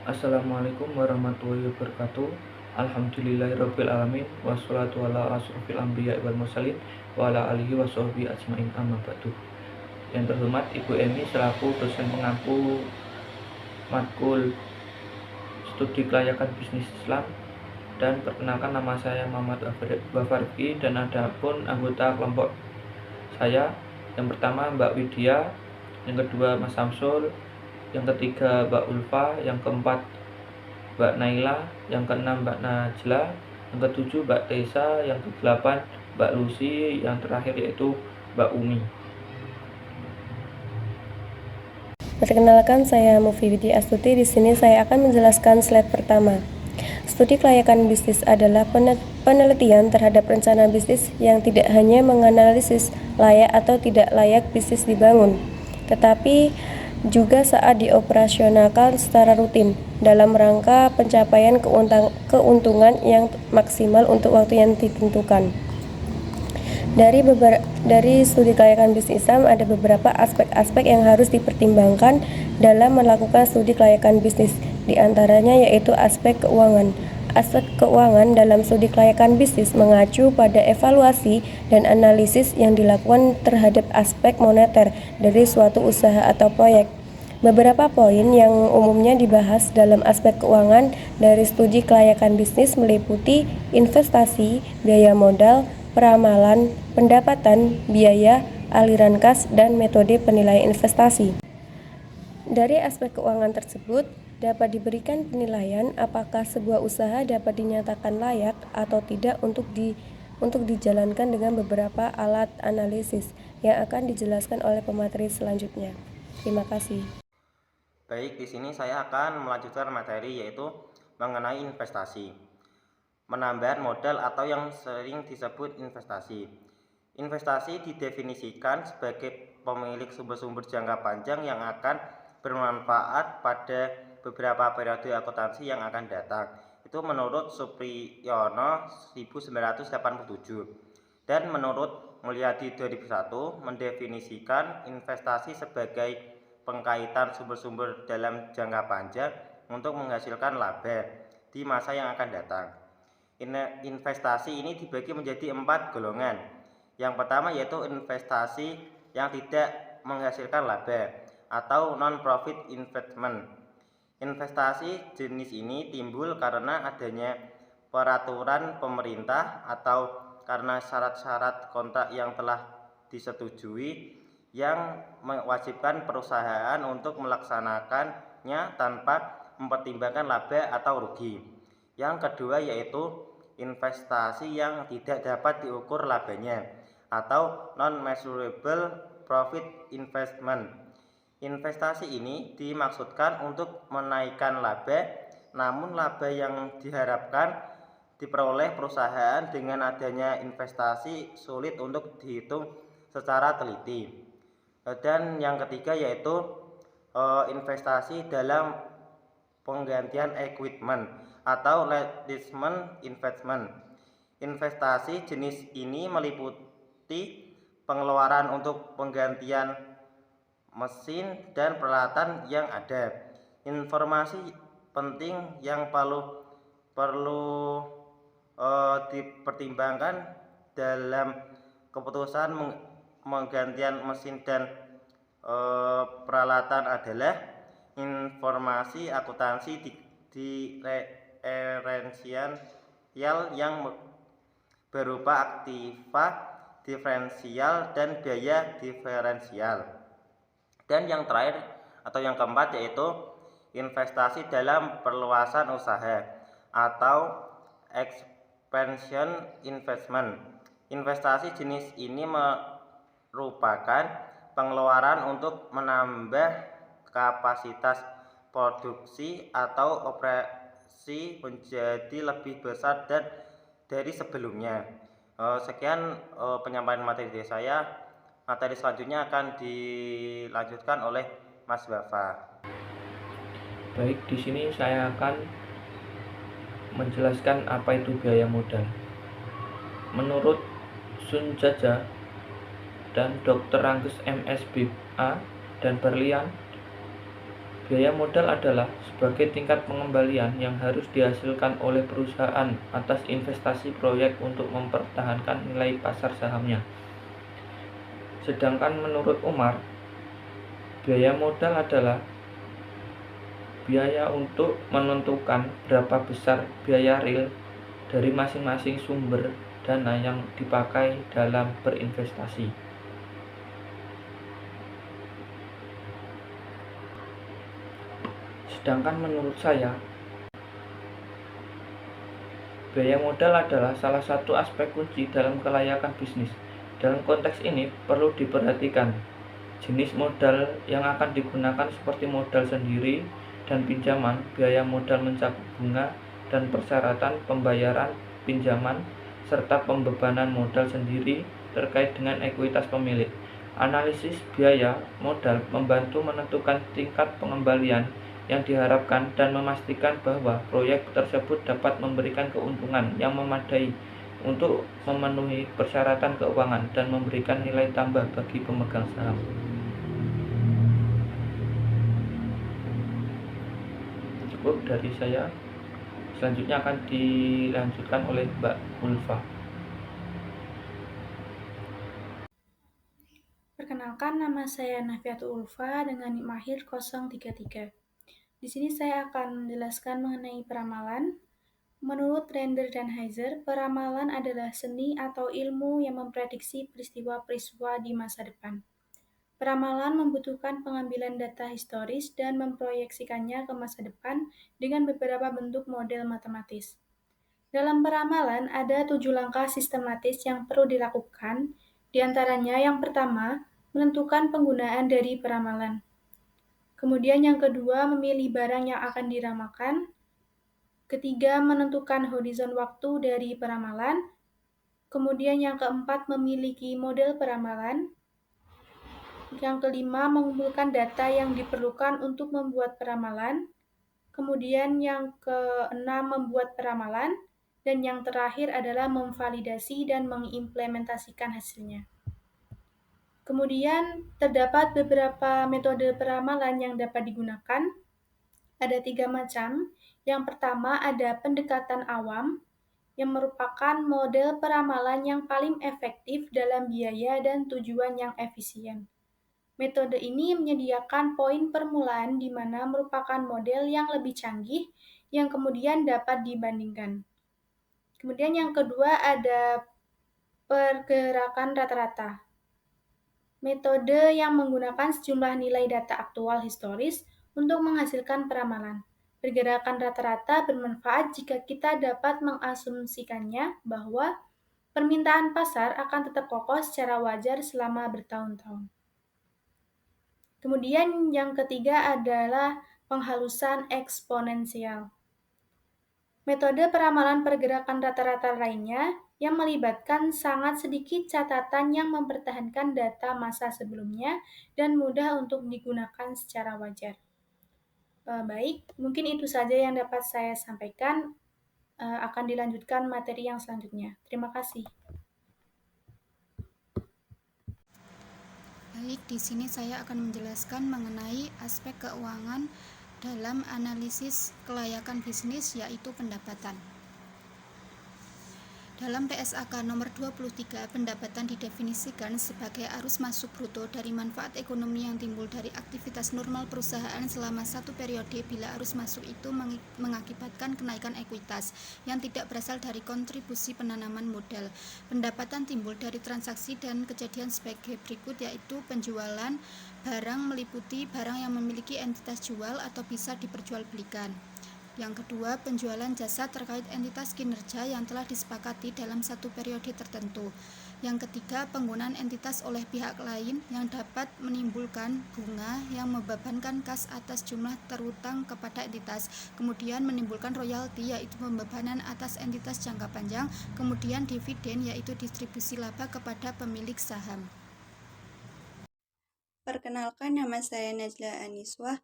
Assalamualaikum warahmatullahi wabarakatuh. Alhamdulillahirabbil alamin wassalatu ala asrofil anbiya'i wal mursalin wa ala alihi washabbihi ajmain amma ba'du. Yang terhormat Ibu Emi selaku dosen pengampu matkul studi kelayakan bisnis Islam, dan perkenalkan nama saya Muhammad Wafarki dan ada pun anggota kelompok saya. Yang pertama Mbak Widya, yang kedua Mas Samsul, yang ketiga Mbak Ulfa, yang keempat Mbak Naila, yang keenam Mbak Najla, yang ketujuh Mbak Tessa, yang kedelapan Mbak Lucy, yang terakhir yaitu Mbak Umi. Perkenalkan, saya Mufiwidi Astuti. Di sini saya akan menjelaskan slide pertama. Studi kelayakan bisnis adalah penelitian terhadap rencana bisnis yang tidak hanya menganalisis layak atau tidak layak bisnis dibangun, tetapi juga saat dioperasionalkan secara rutin dalam rangka pencapaian keuntungan yang maksimal untuk waktu yang ditentukan. Dari studi kelayakan bisnis Islam ada beberapa aspek-aspek yang harus dipertimbangkan dalam melakukan studi kelayakan bisnis. Di antaranya yaitu aspek keuangan. Aspek keuangan dalam studi kelayakan bisnis mengacu pada evaluasi dan analisis yang dilakukan terhadap aspek moneter dari suatu usaha atau proyek. Beberapa poin yang umumnya dibahas dalam aspek keuangan dari studi kelayakan bisnis meliputi investasi, biaya modal, peramalan, pendapatan, biaya, aliran kas, dan metode penilaian investasi. Dari aspek keuangan tersebut, dapat diberikan penilaian apakah sebuah usaha dapat dinyatakan layak atau tidak untuk dijalankan dengan beberapa alat analisis yang akan dijelaskan oleh pemateri selanjutnya. Terima kasih. Baik, di sini saya akan melanjutkan materi yaitu mengenai investasi. Menambah modal atau yang sering disebut investasi. Investasi didefinisikan sebagai pemilik sumber-sumber jangka panjang yang akan bermanfaat pada beberapa periode akuntansi yang akan datang. Itu menurut Supriyono 1987. Dan menurut Mulyadi 2001 mendefinisikan investasi sebagai pengkaitan sumber-sumber dalam jangka panjang untuk menghasilkan laba di masa yang akan datang. Investasi ini dibagi menjadi 4 golongan. Yang pertama yaitu investasi yang tidak menghasilkan laba atau non-profit investment. Investasi jenis ini timbul karena adanya peraturan pemerintah atau karena syarat-syarat kontrak yang telah disetujui yang mewajibkan perusahaan untuk melaksanakannya tanpa mempertimbangkan laba atau rugi. Yang kedua yaitu investasi yang tidak dapat diukur labanya atau non-measurable profit investment. Investasi ini dimaksudkan untuk menaikkan laba, namun laba yang diharapkan diperoleh perusahaan dengan adanya investasi sulit untuk dihitung secara teliti. Dan yang ketiga yaitu investasi dalam penggantian equipment atau replacement investment. Investasi jenis ini meliputi pengeluaran untuk penggantian mesin dan peralatan yang ada. Informasi penting yang perlu dipertimbangkan dalam keputusan penggantian mesin dan peralatan adalah informasi akuntansi diferensial yang berupa aktiva diferensial dan biaya diferensial. Dan yang terakhir atau yang keempat yaitu investasi dalam perluasan usaha atau expansion investment. Investasi jenis ini merupakan pengeluaran untuk menambah kapasitas produksi atau operasi menjadi lebih besar dari sebelumnya. Sekian penyampaian materi dari saya. Materi selanjutnya akan dilanjutkan oleh Mas Wafa. Baik, di sini saya akan menjelaskan apa itu biaya modal. Menurut Sun Jaja dan Dr. Rangges MSBA dan Berlian, Biaya modal adalah sebagai tingkat pengembalian yang harus dihasilkan oleh perusahaan atas investasi proyek untuk mempertahankan nilai pasar sahamnya. Sedangkan menurut Umar, biaya modal adalah biaya untuk menentukan berapa besar biaya real dari masing-masing sumber dana yang dipakai dalam berinvestasi. Sedangkan menurut saya, biaya modal adalah salah satu aspek kunci dalam kelayakan bisnis. Dalam konteks ini perlu diperhatikan jenis modal yang akan digunakan seperti modal sendiri dan pinjaman, biaya modal mencakup bunga dan persyaratan pembayaran pinjaman, serta pembebanan modal sendiri terkait dengan ekuitas pemilik. Analisis biaya modal membantu menentukan tingkat pengembalian yang diharapkan dan memastikan bahwa proyek tersebut dapat memberikan keuntungan yang memadai untuk memenuhi persyaratan keuangan dan memberikan nilai tambah bagi pemegang saham. Cukup dari saya. Selanjutnya akan dilanjutkan oleh Mbak Ulfa. Perkenalkan, nama saya Nafiatul Ulfa dengan NIK Mahir 033. Di sini saya akan menjelaskan mengenai peramalan. Menurut Render dan Heiser, peramalan adalah seni atau ilmu yang memprediksi peristiwa-peristiwa di masa depan. Peramalan membutuhkan pengambilan data historis dan memproyeksikannya ke masa depan dengan beberapa bentuk model matematis. Dalam peramalan ada 7 langkah sistematis yang perlu dilakukan, di antaranya yang pertama, menentukan penggunaan dari peramalan. Kemudian yang kedua, memilih barang yang akan diramalkan. Ketiga, menentukan horizon waktu dari peramalan. Kemudian yang keempat, memiliki model peramalan. Yang kelima, mengumpulkan data yang diperlukan untuk membuat peramalan. Kemudian yang keenam, membuat peramalan. Dan yang terakhir adalah memvalidasi dan mengimplementasikan hasilnya. Kemudian terdapat beberapa metode peramalan yang dapat digunakan. Ada 3 macam. Yang pertama ada pendekatan awam, yang merupakan model peramalan yang paling efektif dalam biaya dan tujuan yang efisien. Metode ini menyediakan poin permulaan di mana merupakan model yang lebih canggih yang kemudian dapat dibandingkan. Kemudian yang kedua ada pergerakan rata-rata. Metode yang menggunakan sejumlah nilai data aktual historis untuk menghasilkan peramalan. Pergerakan rata-rata bermanfaat jika kita dapat mengasumsikannya bahwa permintaan pasar akan tetap kokoh secara wajar selama bertahun-tahun. Kemudian yang ketiga adalah penghalusan eksponensial. Metode peramalan pergerakan rata-rata lainnya yang melibatkan sangat sedikit catatan yang mempertahankan data masa sebelumnya dan mudah untuk digunakan secara wajar. Baik, mungkin itu saja yang dapat saya sampaikan. Akan dilanjutkan materi yang selanjutnya. Terima kasih. Baik, di sini saya akan menjelaskan mengenai aspek keuangan dalam analisis kelayakan bisnis, yaitu pendapatan. Dalam PSAK nomor 23, pendapatan didefinisikan sebagai arus masuk bruto dari manfaat ekonomi yang timbul dari aktivitas normal perusahaan selama satu periode bila arus masuk itu mengakibatkan kenaikan ekuitas yang tidak berasal dari kontribusi penanaman modal. Pendapatan timbul dari transaksi dan kejadian sebagai berikut, yaitu penjualan barang meliputi barang yang memiliki entitas jual atau bisa diperjualbelikan. Yang kedua, penjualan jasa terkait entitas kinerja yang telah disepakati dalam satu periode tertentu. Yang ketiga, penggunaan entitas oleh pihak lain yang dapat menimbulkan bunga yang membebankan kas atas jumlah terutang kepada entitas. Kemudian menimbulkan royalti, yaitu pembebanan atas entitas jangka panjang. Kemudian dividen, yaitu distribusi laba kepada pemilik saham. Perkenalkan, nama saya Najla Aniswah.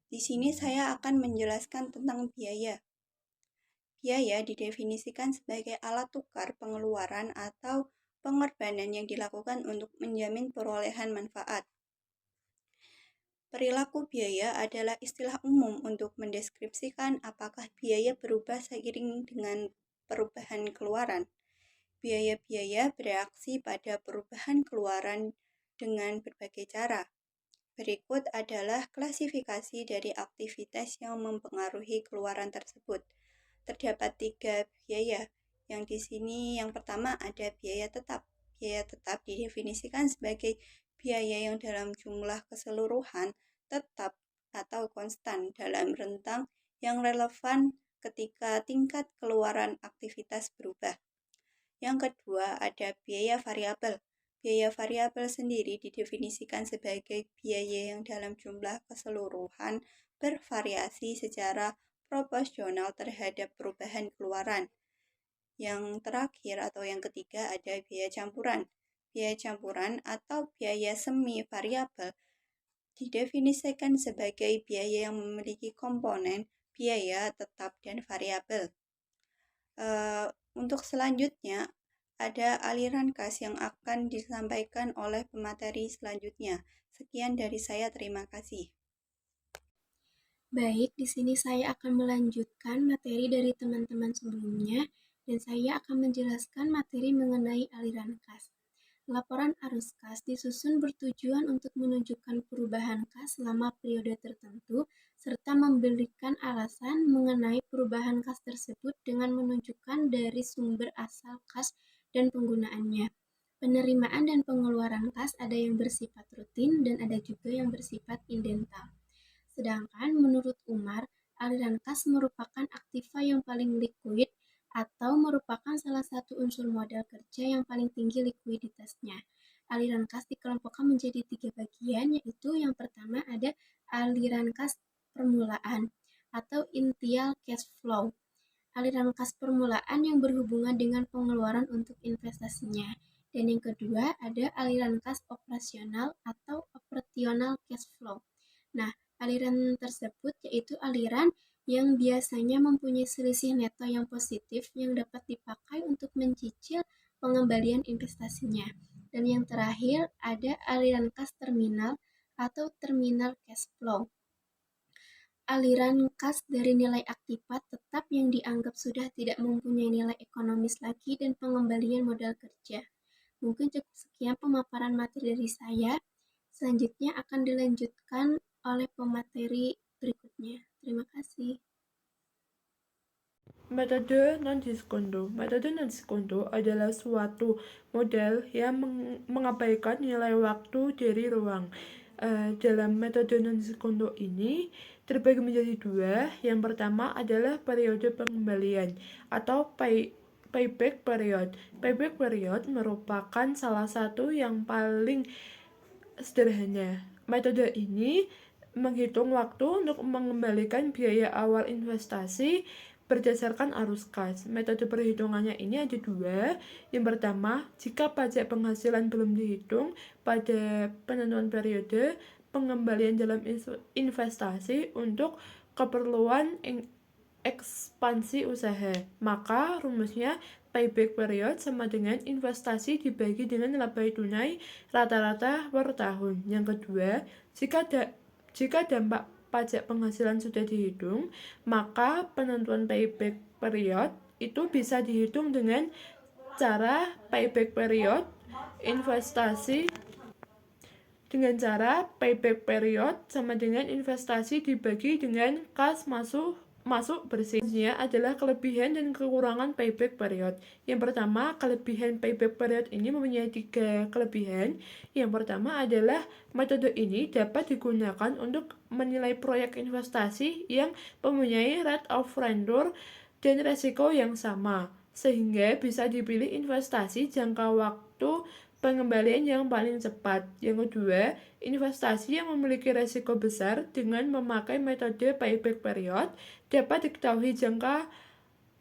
Di sini saya akan menjelaskan tentang biaya. Biaya didefinisikan sebagai alat tukar pengeluaran atau pengorbanan yang dilakukan untuk menjamin perolehan manfaat. Perilaku biaya adalah istilah umum untuk mendeskripsikan apakah biaya berubah seiring dengan perubahan keluaran. Biaya-biaya bereaksi pada perubahan keluaran dengan berbagai cara. Berikut adalah klasifikasi dari aktivitas yang mempengaruhi keluaran tersebut. Terdapat 3 biaya, yang di sini yang pertama ada biaya tetap. Biaya tetap didefinisikan sebagai biaya yang dalam jumlah keseluruhan tetap atau konstan dalam rentang yang relevan ketika tingkat keluaran aktivitas berubah. Yang kedua ada biaya variabel. Biaya variabel sendiri didefinisikan sebagai biaya yang dalam jumlah keseluruhan bervariasi secara proporsional terhadap perubahan keluaran. Yang terakhir atau yang ketiga ada biaya campuran. Biaya campuran atau biaya semi variabel didefinisikan sebagai biaya yang memiliki komponen biaya tetap dan variabel. Untuk selanjutnya ada aliran kas yang akan disampaikan oleh pemateri selanjutnya. Sekian dari saya, terima kasih. Baik, di sini saya akan melanjutkan materi dari teman-teman sebelumnya dan saya akan menjelaskan materi mengenai aliran kas. Laporan arus kas disusun bertujuan untuk menunjukkan perubahan kas selama periode tertentu serta memberikan alasan mengenai perubahan kas tersebut dengan menunjukkan dari sumber asal kas dan penggunaannya. Penerimaan dan pengeluaran kas ada yang bersifat rutin dan ada juga yang bersifat indental. Sedangkan menurut Umar, aliran kas merupakan aktiva yang paling likuid atau merupakan salah satu unsur modal kerja yang paling tinggi likuiditasnya. Aliran kas dikelompokkan menjadi 3 bagian, yaitu yang pertama ada aliran kas permulaan atau initial cash flow. Aliran kas permulaan yang berhubungan dengan pengeluaran untuk investasinya. Dan yang kedua ada aliran kas operasional atau operational cash flow. Nah, aliran tersebut yaitu aliran yang biasanya mempunyai selisih neto yang positif yang dapat dipakai untuk mencicil pengembalian investasinya. Dan yang terakhir ada aliran kas terminal atau terminal cash flow. Aliran kas dari nilai aktifat tetap yang dianggap sudah tidak mempunyai nilai ekonomis lagi dan pengembalian modal kerja. Mungkin cukup sekian pemaparan materi dari saya. Selanjutnya akan dilanjutkan oleh pemateri berikutnya. Terima kasih. Metode non-diskondo. Metode non-diskondo adalah suatu model yang mengabaikan nilai waktu dari ruang. Dalam metode non-diskondo ini terbagi menjadi 2. Yang pertama adalah periode pengembalian atau payback period. Payback period merupakan salah satu yang paling sederhana. Metode ini menghitung waktu untuk mengembalikan biaya awal investasi berdasarkan arus kas. Metode perhitungannya ini ada 2. Yang pertama, jika pajak penghasilan belum dihitung pada penentuan periode pengembalian dalam investasi untuk keperluan ekspansi usaha, maka rumusnya payback period sama dengan investasi dibagi dengan laba tunai rata-rata per tahun. Yang kedua, jika dampak pajak penghasilan sudah dihitung, maka penentuan payback period itu bisa dihitung dengan cara payback period investasi sama dengan investasi dibagi dengan kas masuk bersih. Ini adalah kelebihan dan kekurangan payback period. Yang pertama, kelebihan payback period ini mempunyai 3 kelebihan. Yang pertama adalah metode ini dapat digunakan untuk menilai proyek investasi yang mempunyai rate of return dan resiko yang sama, sehingga bisa dipilih investasi jangka waktu pengembalian yang paling cepat. Yang kedua, investasi yang memiliki resiko besar dengan memakai metode payback period dapat diketahui jangka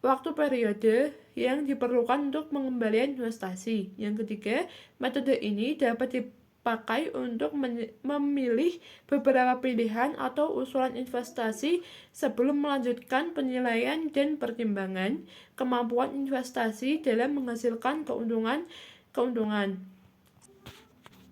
waktu periode yang diperlukan untuk pengembalian investasi. Yang ketiga, metode ini dapat dipakai untuk memilih beberapa pilihan atau usulan investasi sebelum melanjutkan penilaian dan pertimbangan kemampuan investasi dalam menghasilkan keuntungan.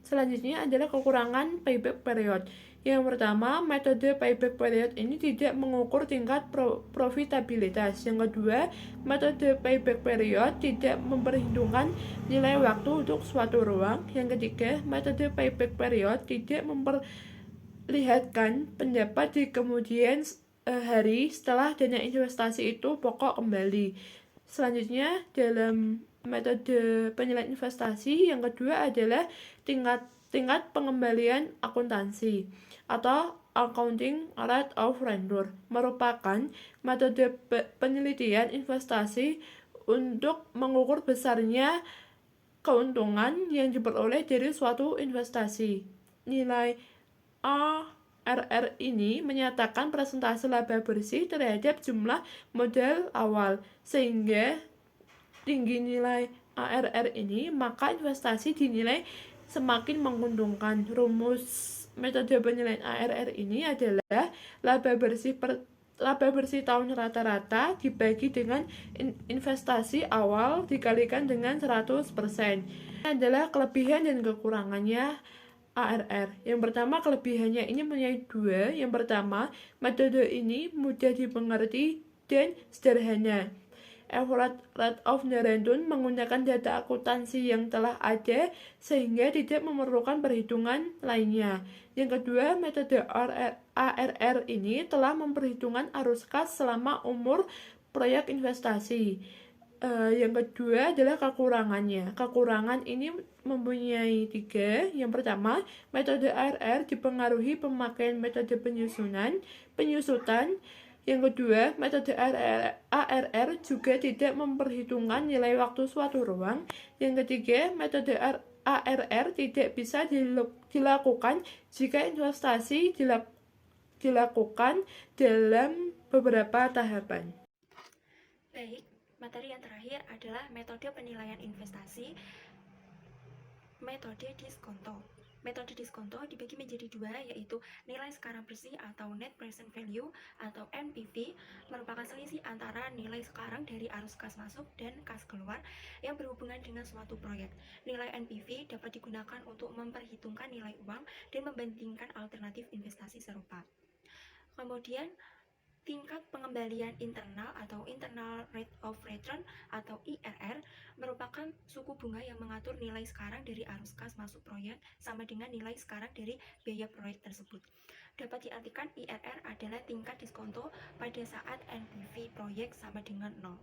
Selanjutnya adalah kekurangan payback period. Yang pertama, metode payback period ini tidak mengukur tingkat profitabilitas. Yang kedua, metode payback period tidak memperhitungkan nilai waktu untuk suatu ruang. Yang ketiga, metode payback period tidak memperlihatkan pendapat di kemudian hari setelah dana investasi itu pokok kembali. Selanjutnya, dalam metode penilaian investasi yang kedua adalah tingkat pengembalian akuntansi atau accounting rate of return, merupakan metode penelitian investasi untuk mengukur besarnya keuntungan yang diperoleh dari suatu investasi. Nilai ARR ini menyatakan presentase laba bersih terhadap jumlah modal awal, sehingga tinggi nilai ARR ini, maka investasi dinilai semakin menguntungkan. Rumus metode penilaian ARR ini adalah laba bersih tahun rata-rata dibagi dengan investasi awal dikalikan dengan 100%. Ini adalah kelebihan dan kekurangannya ARR. Yang pertama, kelebihannya ini mempunyai dua. Yang pertama, metode ini mudah dimengerti dan sederhana. Average rate of return menggunakan data akuntansi yang telah ada sehingga tidak memerlukan perhitungan lainnya. Yang kedua, metode ARR ini telah memperhitungkan arus kas selama umur proyek investasi. Yang kedua adalah kekurangannya. Kekurangan ini mempunyai tiga. Yang pertama, metode ARR dipengaruhi pemakaian metode penyusutan. Yang kedua, metode ARR juga tidak memperhitungkan nilai waktu suatu ruang. Yang ketiga, metode ARR tidak bisa dilakukan jika investasi dilakukan dalam beberapa tahapan. Baik, materi yang terakhir adalah metode penilaian investasi, metode diskonto. Metode diskonto dibagi menjadi dua, yaitu nilai sekarang bersih atau net present value atau NPV, merupakan selisih antara nilai sekarang dari arus kas masuk dan kas keluar yang berhubungan dengan suatu proyek. Nilai NPV dapat digunakan untuk memperhitungkan nilai uang dan membandingkan alternatif investasi serupa. Kemudian, tingkat pengembalian internal atau internal rate of return atau IRR merupakan suku bunga yang mengatur nilai sekarang dari arus kas masuk proyek sama dengan nilai sekarang dari biaya proyek tersebut. Dapat diartikan IRR adalah tingkat diskonto pada saat NPV proyek sama dengan 0.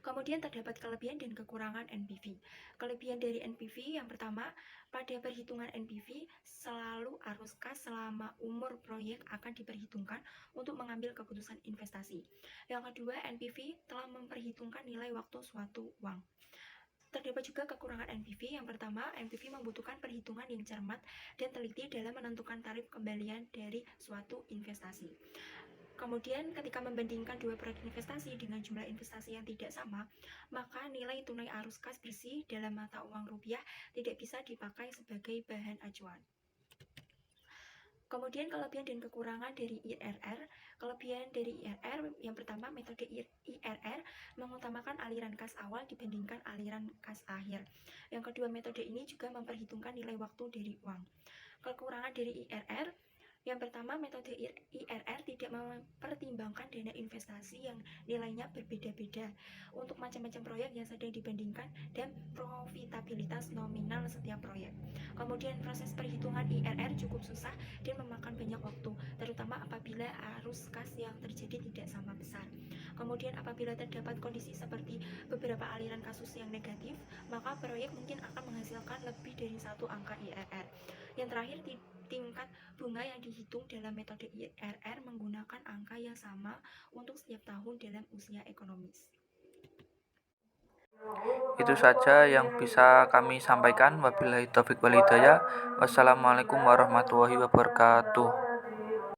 Kemudian terdapat kelebihan dan kekurangan NPV. Kelebihan dari NPV yang pertama, pada perhitungan NPV selalu arus kas selama umur proyek akan diperhitungkan untuk mengambil keputusan investasi. Yang kedua, NPV telah memperhitungkan nilai waktu suatu uang. Terdapat juga kekurangan NPV. Yang pertama, NPV membutuhkan perhitungan yang cermat dan teliti dalam menentukan tarif kembalian dari suatu investasi. Kemudian ketika membandingkan dua proyek investasi dengan jumlah investasi yang tidak sama, maka nilai tunai arus kas bersih dalam mata uang rupiah tidak bisa dipakai sebagai bahan acuan. Kemudian kelebihan dan kekurangan dari IRR. Kelebihan dari IRR yang pertama, metode IRR mengutamakan aliran kas awal dibandingkan aliran kas akhir. Yang kedua, metode ini juga memperhitungkan nilai waktu dari uang. Kekurangan dari IRR yang pertama, metode IRR tidak mempertimbangkan dana investasi yang nilainya berbeda-beda untuk macam-macam proyek yang sedang dibandingkan dan profitabilitas nominal setiap proyek. Kemudian proses perhitungan IRR cukup susah dan memakan banyak waktu, terutama apabila arus kas yang terjadi tidak sama besar. Kemudian apabila terdapat kondisi seperti beberapa aliran kasus yang negatif, maka proyek mungkin akan menghasilkan lebih dari satu angka IRR. Yang terakhir, tingkat bunga yang dihitung dalam metode IRR menggunakan angka yang sama untuk setiap tahun dalam usia ekonomis. Itu saja yang bisa kami sampaikan. Wabillahi taufiq wal hidayah. Wassalamualaikum warahmatullahi wabarakatuh.